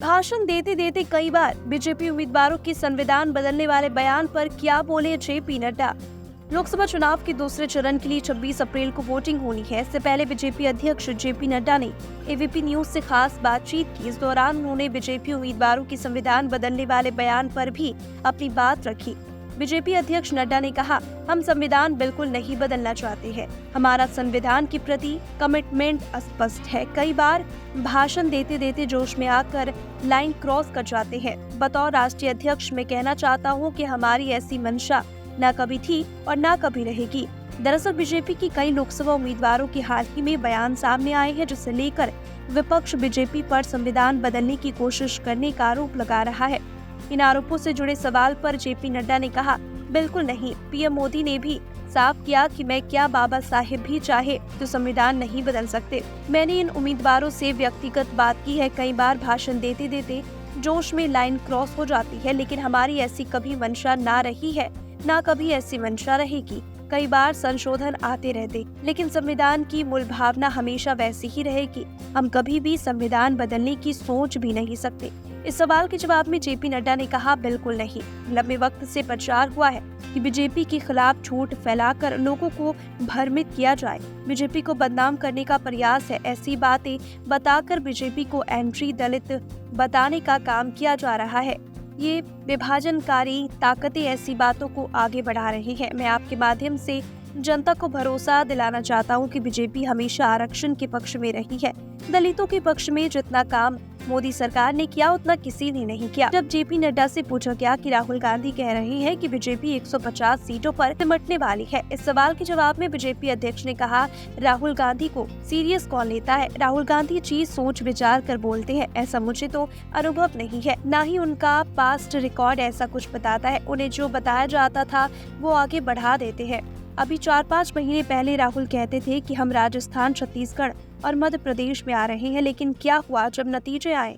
भाषण देते देते कई बार बीजेपी उम्मीदवारों की संविधान बदलने वाले बयान पर क्या बोले जेपी नड्डा। लोकसभा चुनाव के दूसरे चरण के लिए 26 अप्रैल को वोटिंग होनी है। इससे पहले बीजेपी अध्यक्ष जेपी नड्डा ने एबीपी न्यूज से खास बातचीत की। इस दौरान उन्होंने बीजेपी उम्मीदवारों की संविधान बदलने वाले बयान पर भी अपनी बात रखी। बीजेपी अध्यक्ष नड्डा ने कहा, हम संविधान बिल्कुल नहीं बदलना चाहते हैं। हमारा संविधान के प्रति कमिटमेंट स्पष्ट है। कई बार भाषण देते देते जोश में आकर लाइन क्रॉस कर जाते हैं। बतौर राष्ट्रीय अध्यक्ष मैं कहना चाहता हूं कि हमारी ऐसी मंशा न कभी थी और न कभी रहेगी। दरअसल बीजेपी की कई लोकसभा उम्मीदवारों के हाल ही में बयान सामने आए हैं, जिसे लेकर विपक्ष बीजेपी पर संविधान बदलने की कोशिश करने का आरोप लगा रहा है। इन आरोपों से जुड़े सवाल पर जेपी नड्डा ने कहा, बिल्कुल नहीं। पीएम मोदी ने भी साफ किया कि मैं क्या बाबा साहेब भी चाहे तो संविधान नहीं बदल सकते। मैंने इन उम्मीदवारों से व्यक्तिगत बात की है। कई बार भाषण देते देते जोश में लाइन क्रॉस हो जाती है, लेकिन हमारी ऐसी कभी मंशा ना रही है, ना कभी ऐसी मंशा रहेगी। कई बार संशोधन आते रहते, लेकिन संविधान की मूल भावना हमेशा वैसी ही रहेगी। हम कभी भी संविधान बदलने की सोच भी नहीं सकते। इस सवाल के जवाब में जेपी नड्डा ने कहा, बिल्कुल नहीं। लंबे वक्त से प्रचार हुआ है कि बीजेपी के खिलाफ झूठ फैलाकर लोगों को भ्रमित किया जाए। बीजेपी को बदनाम करने का प्रयास है। ऐसी बातें बताकर बीजेपी को एंट्री दलित बताने का काम किया जा रहा है। ये विभाजनकारी ताकतें ऐसी बातों को आगे बढ़ा रही हैं। मैं आपके माध्यम से जनता को भरोसा दिलाना चाहता हूं कि बीजेपी हमेशा आरक्षण के पक्ष में रही है। दलितों के पक्ष में जितना काम मोदी सरकार ने किया उतना किसी ने नहीं किया। जब जेपी नड्डा से पूछा गया कि राहुल गांधी कह रहे हैं कि बीजेपी 150 सीटों पर सिमटने वाली है, इस सवाल के जवाब में बीजेपी अध्यक्ष ने कहा, राहुल गांधी को सीरियस कौन लेता है। राहुल गांधी चीज सोच विचार कर बोलते हैं। ऐसा मुझे तो अनुभव नहीं है, न ही उनका पास्ट रिकॉर्ड ऐसा कुछ बताता है। उन्हें जो बताया जाता था वो आगे बढ़ा देते हैं। अभी 4-5 महीने पहले राहुल कहते थे कि हम राजस्थान, छत्तीसगढ़ और मध्य प्रदेश में आ रहे हैं, लेकिन क्या हुआ जब नतीजे आए।